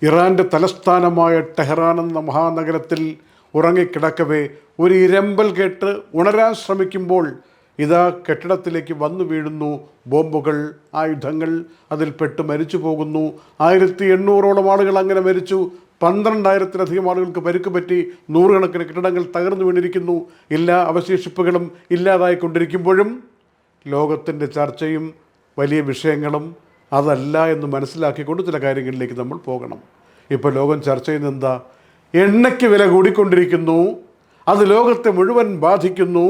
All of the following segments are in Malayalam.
ഇറാൻ്റെ തലസ്ഥാനമായ ടെഹ്റാൻ എന്ന മഹാനഗരത്തിൽ ഉറങ്ങിക്കിടക്കവേ ഒരു ഇരമ്പൽ കേട്ട് ഉണരാൻ ശ്രമിക്കുമ്പോൾ ഇതാ കെട്ടിടത്തിലേക്ക് വന്നു വീഴുന്നു ബോംബുകൾ, ആയുധങ്ങൾ. അതിൽപ്പെട്ട് മരിച്ചു പോകുന്നു. 1800ഓളം ആളുകൾ അങ്ങനെ മരിച്ചു. 12,000-ലധികം ആളുകൾക്ക് പരിക്ക് പറ്റി. നൂറുകണക്കിന് കെട്ടിടങ്ങൾ തകർന്നു വീണിരിക്കുന്നു. എല്ലാ അവശേഷിപ്പുകളും ഇല്ലാതായിക്കൊണ്ടിരിക്കുമ്പോഴും ലോകത്തിൻ്റെ ചർച്ചയും വലിയ വിഷയങ്ങളും അതല്ല എന്ന് മനസ്സിലാക്കിക്കൊണ്ട് ചില കാര്യങ്ങളിലേക്ക് നമ്മൾ പോകണം. ഇപ്പോൾ ലോകം ചർച്ച ചെയ്യുന്നത് എന്താ? എണ്ണയ്ക്ക് വില കൂടിക്കൊണ്ടിരിക്കുന്നു. അത് ലോകത്തെ മുഴുവൻ ബാധിക്കുന്നു.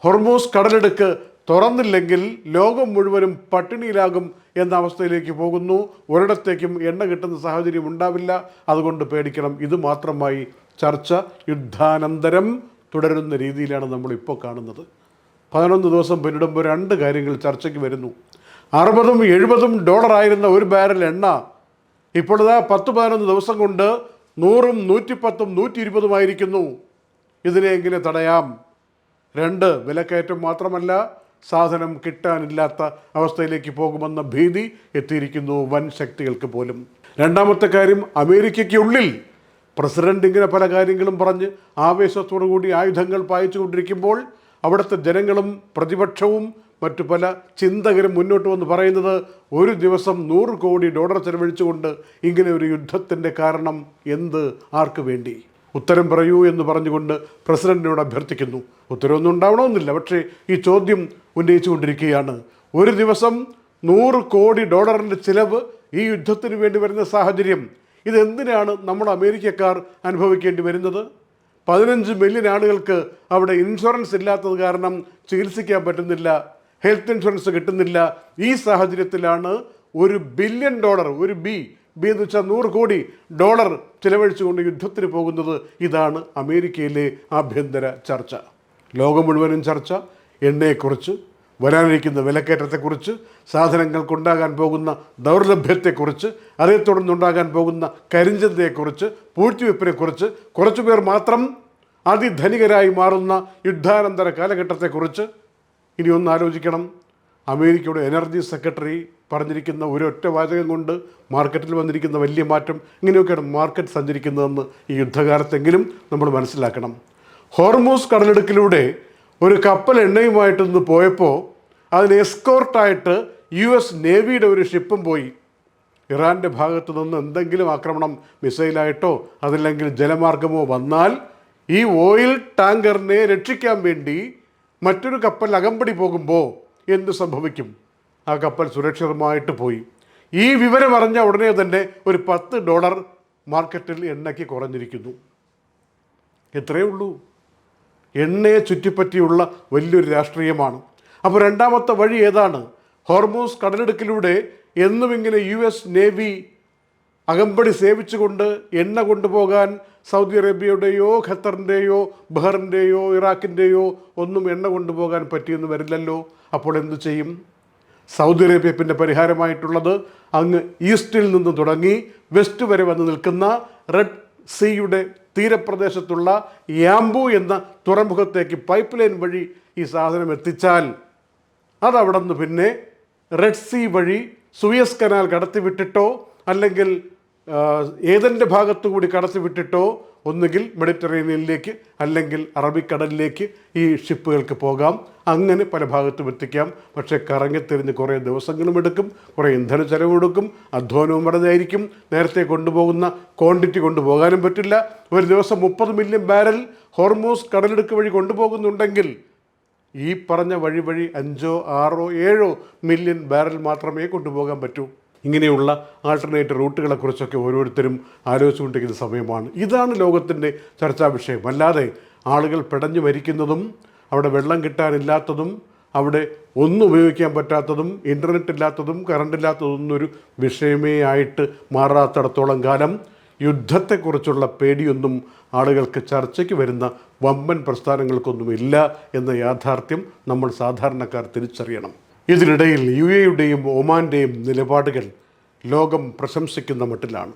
ഹോർമൂസ് കടലിടുക്ക് തുറന്നില്ലെങ്കിൽ ലോകം മുഴുവനും പട്ടിണിയിലാകും എന്ന അവസ്ഥയിലേക്ക് പോകുന്നു. ഒരിടത്തേക്കും എണ്ണ കിട്ടുന്ന സാഹചര്യം ഉണ്ടാവില്ല. അതുകൊണ്ട് പേടിക്കണം. ഇത് മാത്രമായി ചർച്ച യുദ്ധാനന്തരം തുടരുന്ന രീതിയിലാണ് നമ്മളിപ്പോൾ കാണുന്നത്. 11 ദിവസം പിന്നിടുമ്പോൾ 2 കാര്യങ്ങൾ ചർച്ചയ്ക്ക് വരുന്നു. $60-70 ആയിരുന്ന ഒരു ബാരൽ എണ്ണ ഇപ്പോഴിതാ 10-11 ദിവസം കൊണ്ട് 100, 110, 120 ആയിരിക്കുന്നു. ഇതിനെ എങ്ങനെ തടയാം? 2, വിലക്കയറ്റം മാത്രമല്ല, സാധനം കിട്ടാനില്ലാത്ത അവസ്ഥയിലേക്ക് പോകുമെന്ന ഭീതി എത്തിയിരിക്കുന്നു വൻ ശക്തികൾക്ക് പോലും. രണ്ടാമത്തെ കാര്യം, അമേരിക്കയ്ക്കുള്ളിൽ പ്രസിഡന്റ് ഇങ്ങനെ പല കാര്യങ്ങളും പറഞ്ഞ് ആവേശത്തോടു കൂടി ആയുധങ്ങൾ പായിച്ചു കൊണ്ടിരിക്കുമ്പോൾ അവിടുത്തെ ജനങ്ങളും പ്രതിപക്ഷവും മറ്റു പല ചിന്തകരും മുന്നോട്ട് വന്ന് പറയുന്നത് ഒരു ദിവസം $100 കോടി ചെലവഴിച്ചുകൊണ്ട് ഇങ്ങനെ ഒരു യുദ്ധത്തിൻ്റെ കാരണം എന്ത്? ആർക്ക് വേണ്ടി? ഉത്തരം പറയൂ എന്ന് പറഞ്ഞുകൊണ്ട് പ്രസിഡന്റിനോട് അഭ്യർത്ഥിക്കുന്നു. ഉത്തരവൊന്നും ഉണ്ടാവണമെന്നില്ല, പക്ഷേ ഈ ചോദ്യം ഉന്നയിച്ചുകൊണ്ടിരിക്കുകയാണ്. ഒരു ദിവസം $100 കോടി ചിലവ് ഈ യുദ്ധത്തിന് വേണ്ടി വരുന്ന സാഹചര്യം, ഇതെന്തിനാണ് നമ്മൾ അമേരിക്കക്കാർ അനുഭവിക്കേണ്ടി വരുന്നത്? 15 മില്യൺ ആളുകൾക്ക് അവിടെ ഇൻഷുറൻസ് ഇല്ലാത്തത് കാരണം ചികിത്സിക്കാൻ പറ്റുന്നില്ല, ഹെൽത്ത് ഇൻഷുറൻസ് കിട്ടുന്നില്ല. ഈ സാഹചര്യത്തിലാണ് $1 ബില്യൺ, ഒരു ബി എന്ന് വെച്ചാൽ $100 കോടി ചിലവഴിച്ചുകൊണ്ട് യുദ്ധത്തിന് പോകുന്നത്. ഇതാണ് അമേരിക്കയിലെ ആഭ്യന്തര ചർച്ച. ലോകം മുഴുവനും ചർച്ച എണ്ണയെക്കുറിച്ച്, വരാനിരിക്കുന്ന വിലക്കയറ്റത്തെക്കുറിച്ച്, സാധനങ്ങൾക്കുണ്ടാകാൻ പോകുന്ന ദൗർലഭ്യത്തെക്കുറിച്ച്, അതേ തുടർന്നുണ്ടാകാൻ പോകുന്ന കരിഞ്ചന്തയെക്കുറിച്ച്, പൂഴ്ത്തിവെപ്പിനെക്കുറിച്ച്, കുറച്ചുപേർ മാത്രം അതിധനികരായി മാറുന്ന യുദ്ധാനന്തര കാലഘട്ടത്തെക്കുറിച്ച്. ഇനി ഒന്ന് ആലോചിക്കണം. അമേരിക്കയുടെ എനർജി സെക്രട്ടറി പറഞ്ഞിരിക്കുന്ന ഒരൊറ്റ വാചകം കൊണ്ട് മാർക്കറ്റിൽ വന്നിരിക്കുന്ന വലിയ മാറ്റം. ഇങ്ങനെയൊക്കെയാണ് മാർക്കറ്റ് സഞ്ചരിക്കുന്നതെന്ന് ഈ യുദ്ധകാലത്തെങ്കിലും നമ്മൾ മനസ്സിലാക്കണം. ഹോർമൂസ് കടലിടുക്കിലൂടെ ഒരു കപ്പൽ എണ്ണയുമായിട്ടൊന്ന് പോയപ്പോൾ അതിന് എസ്കോർട്ടായിട്ട് US നേവിയുടെ ഒരു ഷിപ്പും പോയി. ഇറാൻ്റെ ഭാഗത്തു നിന്ന് എന്തെങ്കിലും ആക്രമണം മിസൈലായിട്ടോ അതല്ലെങ്കിൽ ജലമാർഗമോ വന്നാൽ ഈ ഓയിൽ ടാങ്കറിനെ രക്ഷിക്കാൻ വേണ്ടി മറ്റൊരു കപ്പൽ അകമ്പടി പോകുമ്പോൾ എന്ത് സംഭവിക്കും? ആ കപ്പൽ സുരക്ഷിതമായിട്ട് പോയി. ഈ വിവരം അറിഞ്ഞ ഉടനെ തന്നെ ഒരു $10 മാർക്കറ്റിൽ എണ്ണയ്ക്ക് കുറഞ്ഞിരിക്കുന്നു. എത്രയേ ഉള്ളൂ. എണ്ണയെ ചുറ്റിപ്പറ്റിയുള്ള വലിയൊരു രാഷ്ട്രീയമാണ്. അപ്പോൾ രണ്ടാമത്തെ വഴി ഏതാണ്? ഹോർമൂസ് കടലിടുക്കിലൂടെ എന്നും ഇങ്ങനെ US നേവി അകമ്പടി സേവിച്ചുകൊണ്ട് എണ്ണ കൊണ്ടുപോകാൻ സൗദി അറേബ്യയുടെയോ ഖത്തറിൻ്റെയോ ബഹറിൻ്റെയോ ഇറാഖിൻ്റെയോ ഒന്നും എണ്ണ കൊണ്ടുപോകാൻ പറ്റിയെന്ന് വരില്ലല്ലോ. അപ്പോൾ എന്തു ചെയ്യും? സൗദി അറേബ്യ പിന്നെ പരിഹാരമായിട്ടുള്ളത് അങ്ങ് ഈസ്റ്റിൽ നിന്ന് തുടങ്ങി വെസ്റ്റ് വരെ വന്ന് നിൽക്കുന്ന റെഡ് സീയുടെ തീരപ്രദേശത്തുള്ള യാംബു എന്ന തുറമുഖത്തേക്ക് പൈപ്പ് ലൈൻ വഴി ഈ സാധനം എത്തിച്ചാൽ അതവിടെ നിന്ന് പിന്നെ റെഡ് സീ വഴി സുയസ് കനാൽ കടത്തിവിട്ടിട്ടോ അല്ലെങ്കിൽ ഏതൻ്റെ ഭാഗത്തുകൂടി കടത്തിവിട്ടിട്ടോ ഒന്നുകിൽ മെഡിറ്ററേനിയനിലേക്ക് അല്ലെങ്കിൽ അറബിക്കടലിലേക്ക് ഈ ഷിപ്പുകൾക്ക് പോകാം. അങ്ങനെ പല ഭാഗത്തും എത്തിക്കാം. പക്ഷേ കറങ്ങിത്തിരിഞ്ഞ് കുറേ ദിവസങ്ങളും എടുക്കും, കുറേ ഇന്ധന ചെലവെടുക്കും, അധ്വാനവും പറഞ്ഞായിരിക്കും. നേരത്തെ കൊണ്ടുപോകുന്ന ക്വാണ്ടിറ്റി കൊണ്ടുപോകാനും പറ്റില്ല. ഒരു ദിവസം 30 മില്യൺ ബാരൽ ഹോർമൂസ് കടലിടുക്ക് വഴി കൊണ്ടുപോകുന്നുണ്ടെങ്കിൽ ഈ പറഞ്ഞ വഴി 5, 6, 7 മില്യൺ ബാരൽ മാത്രമേ കൊണ്ടുപോകാൻ പറ്റൂ. ഇങ്ങനെയുള്ള ആൾട്ടർനേറ്റീവ് റൂട്ടുകളെക്കുറിച്ചൊക്കെ ഓരോരുത്തരും ആലോചിച്ചുകൊണ്ടിരിക്കുന്ന സമയമാണ്. ഇതാണ് ലോകത്തിൻ്റെ ചർച്ചാ വിഷയം. അല്ലാതെ ആളുകൾ പിടഞ്ഞു മരിക്കുന്നതും അവിടെ വെള്ളം കിട്ടാനില്ലാത്തതും അവിടെ ഒന്നും ഉപയോഗിക്കാൻ പറ്റാത്തതും ഇൻ്റർനെറ്റ് ഇല്ലാത്തതും കറണ്ട് ഇല്ലാത്തതൊന്നും ഒരു വിഷയമേ ആയിട്ട് മാറാത്തിടത്തോളം കാലം യുദ്ധത്തെക്കുറിച്ചുള്ള പേടിയൊന്നും ആളുകൾക്ക് ചർച്ചയ്ക്ക് വരുന്ന വമ്പൻ പ്രസ്ഥാനങ്ങൾക്കൊന്നുമില്ല എന്ന യാഥാർത്ഥ്യം നമ്മൾ സാധാരണക്കാർ തിരിച്ചറിയണം. ഇതിനിടയിൽ UAEയുടെയും ഒമാൻ്റെയും നിലപാടുകൾ ലോകം പ്രശംസിക്കുന്ന മട്ടിലാണ്.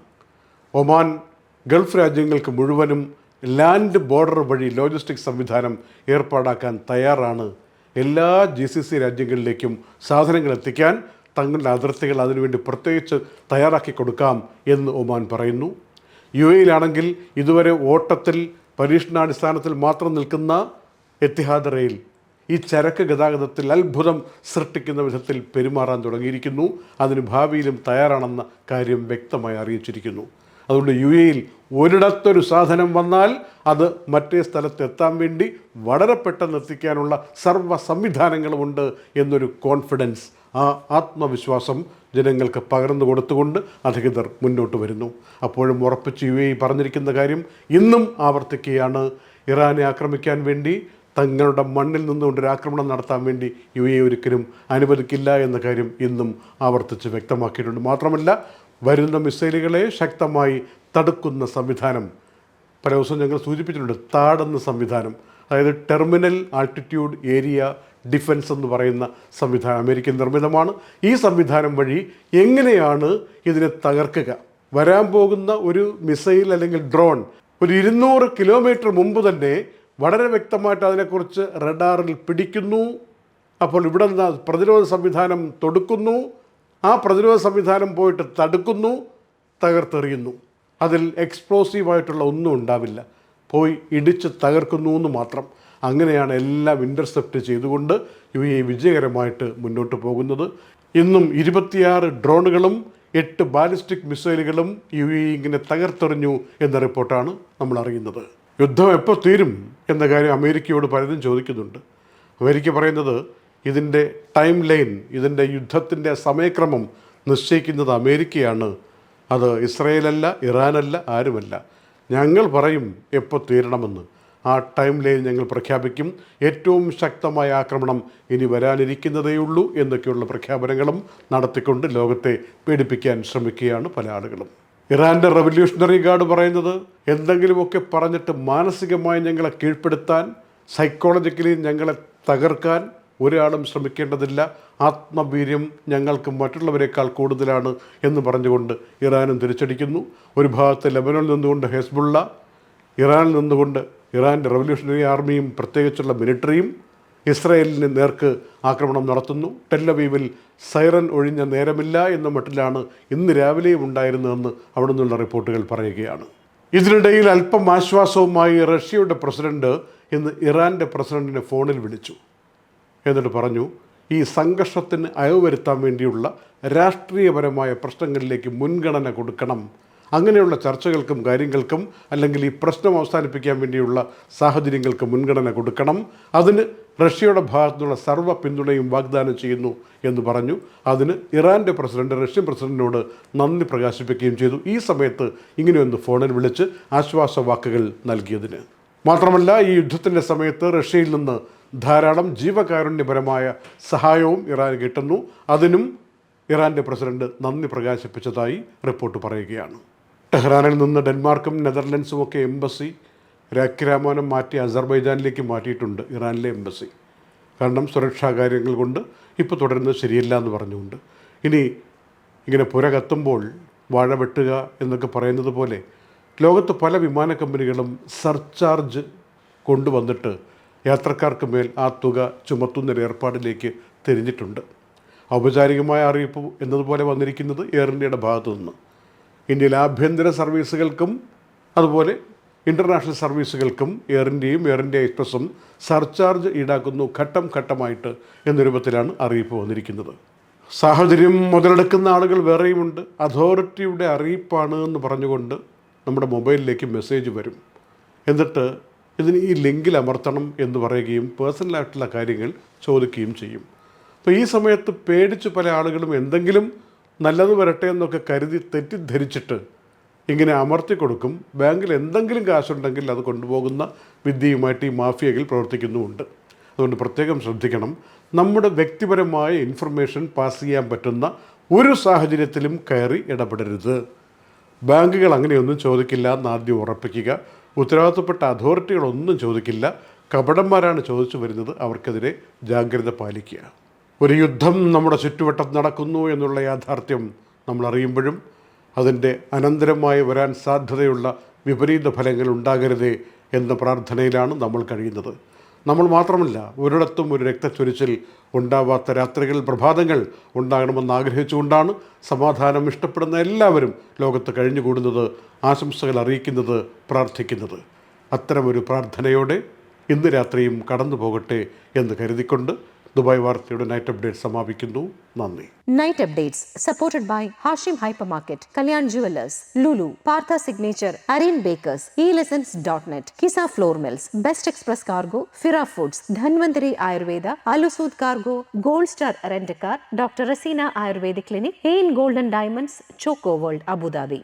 ഒമാൻ ഗൾഫ് രാജ്യങ്ങൾക്ക് മുഴുവനും ലാൻഡ് ബോർഡർ വഴി ലോജിസ്റ്റിക് സംവിധാനം ഏർപ്പാടാക്കാൻ തയ്യാറാണ്. എല്ലാ GCC രാജ്യങ്ങളിലേക്കും സാധനങ്ങൾ എത്തിക്കാൻ തങ്ങളുടെ അതിർത്തികൾ അതിനുവേണ്ടി പ്രത്യേകിച്ച് തയ്യാറാക്കി കൊടുക്കാം എന്ന് ഒമാൻ പറയുന്നു. UAE-യിലാണെങ്കിൽ ഇതുവരെ ഓട്ടത്തിൽ പരീക്ഷണാടിസ്ഥാനത്തിൽ മാത്രം നിൽക്കുന്ന എത്തിഹാദ് റെയിൽ ഈ ചരക്ക് ഗതാഗതത്തിൽ അത്ഭുതം സൃഷ്ടിക്കുന്ന വിധത്തിൽ പെരുമാറാൻ തുടങ്ങിയിരിക്കുന്നു. അതിന് ഭാവിയിലും തയ്യാറാണെന്ന കാര്യം വ്യക്തമായി അറിയിച്ചിരിക്കുന്നു. അതുകൊണ്ട് UAE-യിൽ ഒരിടത്തൊരു സാധനം വന്നാൽ അത് മറ്റേ സ്ഥലത്ത് എത്താൻ വേണ്ടി വളരെ പെട്ടെന്ന് എത്തിക്കാനുള്ള സർവ്വ സംവിധാനങ്ങളുമുണ്ട് എന്നൊരു കോൺഫിഡൻസ്, ആ ആത്മവിശ്വാസം ജനങ്ങൾക്ക് പകർന്നു കൊടുത്തുകൊണ്ട് അധികൃതർ മുന്നോട്ട് വരുന്നു. അപ്പോഴും ഉറപ്പിച്ച് UAE പറഞ്ഞിരിക്കുന്ന കാര്യം ഇന്നും ആവർത്തിക്കുകയാണ്. ഇറാനെ ആക്രമിക്കാൻ വേണ്ടി തങ്ങളുടെ മണ്ണിൽ നിന്നുകൊണ്ടൊരു ആക്രമണം നടത്താൻ വേണ്ടി UAE ഒരിക്കലും അനുവദിക്കില്ല എന്ന കാര്യം ഇന്നും ആവർത്തിച്ച് വ്യക്തമാക്കിയിട്ടുണ്ട്. മാത്രമല്ല, വരുന്ന മിസൈലുകളെ ശക്തമായി തടുക്കുന്ന സംവിധാനം പല ദിവസവും ഞങ്ങൾ സൂചിപ്പിച്ചിട്ടുണ്ട്. താടുന്ന സംവിധാനം, അതായത് ടെർമിനൽ ആൾട്ടിറ്റ്യൂഡ് ഏരിയ ഡിഫൻസ് എന്ന് പറയുന്ന സംവിധാനം അമേരിക്കൻ നിർമ്മിതമാണ്. ഈ സംവിധാനം വഴി എങ്ങനെയാണ് ഇതിനെ തകർക്കുക? വരാൻ പോകുന്ന ഒരു മിസൈൽ അല്ലെങ്കിൽ ഡ്രോൺ ഒരു 200 കിലോമീറ്റർ മുമ്പ് തന്നെ വളരെ വ്യക്തമായിട്ട് അതിനെക്കുറിച്ച് റഡാറിൽ പിടിക്കുന്നു. അപ്പോൾ ഇവിടെ നിന്ന് പ്രതിരോധ സംവിധാനം തൊടുക്കുന്നു, ആ പ്രതിരോധ സംവിധാനം പോയിട്ട് തടുക്കുന്നു, തകർത്തെറിയുന്നു. അതിൽ എക്സ്പ്ലോസീവായിട്ടുള്ള ഒന്നും ഉണ്ടാവില്ല, പോയി ഇടിച്ച് തകർക്കുന്നു എന്ന് മാത്രം. അങ്ങനെയാണ് എല്ലാം ഇൻ്റർസെപ്റ്റ് ചെയ്തുകൊണ്ട് UAE വിജയകരമായിട്ട് മുന്നോട്ട് പോകുന്നത്. ഇന്നും 26 ഡ്രോണുകളും 8 ബാലിസ്റ്റിക് മിസൈലുകളും UAE ഇങ്ങനെ തകർത്തെറിഞ്ഞു എന്ന റിപ്പോർട്ടാണ് നമ്മൾ അറിയുന്നത്. യുദ്ധം എപ്പോൾ തീരും എന്ന കാര്യം അമേരിക്കയോട് പലരും ചോദിക്കുന്നുണ്ട്. അമേരിക്ക പറയുന്നത് ഇതിൻ്റെ ടൈം ലൈൻ, ഇതിൻ്റെ യുദ്ധത്തിൻ്റെ സമയക്രമം നിശ്ചയിക്കുന്നത് അമേരിക്കയാണ്. അത് ഇസ്രയേലല്ല, ഇറാനല്ല, ആരുമല്ല. ഞങ്ങൾ പറയും എപ്പോൾ തീരണമെന്ന്. ആ ടൈം ലൈൻ ഞങ്ങൾ പ്രഖ്യാപിക്കും. ഏറ്റവും ശക്തമായ ആക്രമണം ഇനി വരാനിരിക്കുന്നതേയുള്ളൂ എന്നൊക്കെയുള്ള പ്രഖ്യാപനങ്ങളും നടത്തിക്കൊണ്ട് ലോകത്തെ പേടിപ്പിക്കാൻ ശ്രമിക്കുകയാണ് പല ആളുകളും. ഇറാൻ്റെ റവല്യൂഷണറി ഗാർഡ് പറയുന്നത് എന്തെങ്കിലുമൊക്കെ പറഞ്ഞിട്ട് മാനസികമായി ഞങ്ങളെ കീഴ്പ്പെടുത്താൻ, സൈക്കോളജിക്കലി ഞങ്ങളെ തകർക്കാൻ ഒരാളും ശ്രമിക്കേണ്ടതില്ല. ആത്മവീര്യം ഞങ്ങൾക്ക് മറ്റുള്ളവരെക്കാൾ കൂടുതലാണ് എന്ന് പറഞ്ഞുകൊണ്ട് ഇറാനും തിരിച്ചടിക്കുന്നു. ഒരു ഭാഗത്ത് ലെബനോനിൽ നിന്നുകൊണ്ട് ഹെസ്ബുള്ള, ഇറാനിൽ നിന്നുകൊണ്ട് ഇറാൻ്റെ റവല്യൂഷണറി ആർമിയും പ്രത്യേകിച്ചുള്ള മിലിറ്ററിയും ഇസ്രായേലിന് നേർക്ക് ആക്രമണം നടത്തുന്നു. ടെല്ലവീവിൽ സൈറൻ ഒഴിഞ്ഞ നേരമില്ല എന്ന മട്ടിലാണ് ഇന്ന് രാവിലെയും ഉണ്ടായിരുന്നതെന്ന് അവിടെ നിന്നുള്ള റിപ്പോർട്ടുകൾ പറയുകയാണ്. ഇതിനിടയിൽ അല്പം ആശ്വാസവുമായി റഷ്യയുടെ പ്രസിഡന്റ് ഇന്ന് ഇറാൻ്റെ പ്രസിഡന്റിനെ ഫോണിൽ വിളിച്ചു. എന്നിട്ട് പറഞ്ഞു, ഈ സംഘർഷത്തിന് അയവ് വരുത്താൻ വേണ്ടിയുള്ള രാഷ്ട്രീയപരമായ പ്രശ്നങ്ങളിലേക്ക് മുൻഗണന കൊടുക്കണം. അങ്ങനെയുള്ള ചർച്ചകൾക്കും കാര്യങ്ങൾക്കും അല്ലെങ്കിൽ ഈ പ്രശ്നം അവസാനിപ്പിക്കാൻ വേണ്ടിയുള്ള സാഹചര്യങ്ങൾക്ക് മുൻഗണന കൊടുക്കണം. അതിന് റഷ്യയുടെ ഭാഗത്തുനിന്നുള്ള സർവ്വ പിന്തുണയും വാഗ്ദാനം ചെയ്യുന്നു എന്ന് പറഞ്ഞു. അതിന് ഇറാൻ്റെ പ്രസിഡന്റ് റഷ്യൻ പ്രസിഡന്റിനോട് നന്ദി പ്രകാശിപ്പിക്കുകയും ചെയ്തു. ഈ സമയത്ത് ഇങ്ങനെയൊന്ന് ഫോണിൽ വിളിച്ച് ആശ്വാസവാക്കുകൾ നൽകിയതിന്. മാത്രമല്ല, ഈ യുദ്ധത്തിൻ്റെ സമയത്ത് റഷ്യയിൽ നിന്ന് ധാരാളം ജീവകാരുണ്യപരമായ സഹായവും ഇറാന് കിട്ടുന്നു. അതിനും ഇറാൻ്റെ പ്രസിഡന്റ് നന്ദി പ്രകാശിപ്പിച്ചതായി റിപ്പോർട്ട് പറയുകയാണ്. ടെഹ്റാനിൽ നിന്ന് ഡെൻമാർക്കും നെതർലൻഡ്സും ഒക്കെ എംബസി രാഖ്യരാമാനം മാറ്റി അസർബൈജാനിലേക്ക് മാറ്റിയിട്ടുണ്ട് ഇറാനിലെ എംബസി. കാരണം സുരക്ഷാ കാര്യങ്ങൾ കൊണ്ട് ഇപ്പോൾ തുടരുന്നത് ശരിയല്ല എന്ന് പറഞ്ഞുകൊണ്ട്. ഇനി ഇങ്ങനെ പുര കത്തുമ്പോൾ വാഴ വെട്ടുക എന്നൊക്കെ പറയുന്നത് പോലെ ലോകത്ത് പല വിമാന കമ്പനികളും സർചാർജ് കൊണ്ടുവന്നിട്ട് യാത്രക്കാർക്ക് മേൽ ആ തുക ചുമത്തുന്നൊരു ഏർപ്പാടിലേക്ക് തിരിഞ്ഞിട്ടുണ്ട്. ഔപചാരികമായ അറിയിപ്പ് എന്നതുപോലെ വന്നിരിക്കുന്നത് എയർ ഇന്ത്യയുടെ ഭാഗത്തു നിന്ന്. ഇന്ത്യയിലെ ആഭ്യന്തര സർവീസുകൾക്കും അതുപോലെ ഇൻ്റർനാഷണൽ സർവീസുകൾക്കും എയർ ഇന്ത്യയും എയർ ഇന്ത്യ എക്സ്പ്രസും സർചാർജ് ഈടാക്കുന്നു ഘട്ടം ഘട്ടമായിട്ട് എന്ന രൂപത്തിലാണ് അറിയിപ്പ് വന്നിരിക്കുന്നത്. സാഹചര്യം മുതലെടുക്കുന്ന ആളുകൾ വേറെയുമുണ്ട്. അതോറിറ്റിയുടെ അറിയിപ്പാണ് എന്ന് പറഞ്ഞുകൊണ്ട് നമ്മുടെ മൊബൈലിലേക്ക് മെസ്സേജ് വരും. എന്നിട്ട് ഇതിന് ഈ ലിങ്കിൽ അമർത്തണം എന്ന് പറയുകയും പേഴ്സണലായിട്ടുള്ള കാര്യങ്ങൾ ചോദിക്കുകയും ചെയ്യും. അപ്പോൾ ഈ സമയത്ത് പേടിച്ച് പല ആളുകളും എന്തെങ്കിലും നല്ലത് വരട്ടെ എന്നൊക്കെ കരുതി തെറ്റിദ്ധരിച്ചിട്ട് ഇങ്ങനെ അമർത്തി കൊടുക്കും. ബാങ്കിൽ എന്തെങ്കിലും കാശുണ്ടെങ്കിൽ അത് കൊണ്ടുപോകുന്ന വിദ്യയുമായിട്ട് ഈ മാഫിയകൾ പ്രവർത്തിക്കുന്നുമുണ്ട്. അതുകൊണ്ട് പ്രത്യേകം ശ്രദ്ധിക്കണം. നമ്മുടെ വ്യക്തിപരമായ ഇൻഫർമേഷൻ പാസ് ചെയ്യാൻ പറ്റുന്ന ഒരു സാഹചര്യത്തിലും കയറി ഇടപെടരുത്. ബാങ്കുകൾ അങ്ങനെയൊന്നും ചോദിക്കില്ല എന്ന് ആദ്യം ഉറപ്പിക്കുക. ഉത്തരവാദിത്തപ്പെട്ട അതോറിറ്റികളൊന്നും ചോദിക്കില്ല. കപടന്മാരാണ് ചോദിച്ചു വരുന്നത്. അവർക്കെതിരെ ജാഗ്രത പാലിക്കുക. ഒരു യുദ്ധം നമ്മുടെ ചുറ്റുവട്ടത്ത് നടക്കുന്നു എന്നുള്ള യാഥാർത്ഥ്യം നമ്മൾ അറിയുമ്പോഴും അതിൻ്റെ അനന്തരമായി വരാൻ സാധ്യതയുള്ള വിപരീത ഫലങ്ങൾ ഉണ്ടാകരുതേ എന്ന പ്രാർത്ഥനയിലാണ് നമ്മൾ കഴിയുന്നത്. നമ്മൾ മാത്രമല്ല, ഒരിടത്തും ഒരു രക്തച്ചൊരിച്ചിൽ ഉണ്ടാവാത്ത രാത്രികൾ, പ്രഭാതങ്ങൾ ഉണ്ടാകണമെന്ന് ആഗ്രഹിച്ചുകൊണ്ടാണ് സമാധാനം ഇഷ്ടപ്പെടുന്ന എല്ലാവരും ലോകത്ത് കഴിഞ്ഞുകൂടുന്നത്, ആശംസകൾ അറിയിക്കുന്നത്, പ്രാർത്ഥിക്കുന്നത്. അത്തരമൊരു പ്രാർത്ഥനയോടെ ഇന്ന് രാത്രിയും കടന്നു പോകട്ടെ എന്ന് കരുതിക്കൊണ്ട് ദുബായ് വാർത്തയുടെ നൈറ്റ് അപ്ഡേറ്റ് സമാപിക്കുന്നു. നന്ദി. Night updates supported by Hashim Hypermarket, Kalyan Jewelers, Lulu, Partha Signature, Aryan Bakers, eLessons.net, Kisa Floor Mills, Best Express Cargo, Fira Foods, Dhanvantari Ayurveda, Alusud Cargo, Gold Star Rent a Car, Dr. Rasina Ayurvedic Clinic, Hain Golden Diamonds, Choco World, Abu Dhabi.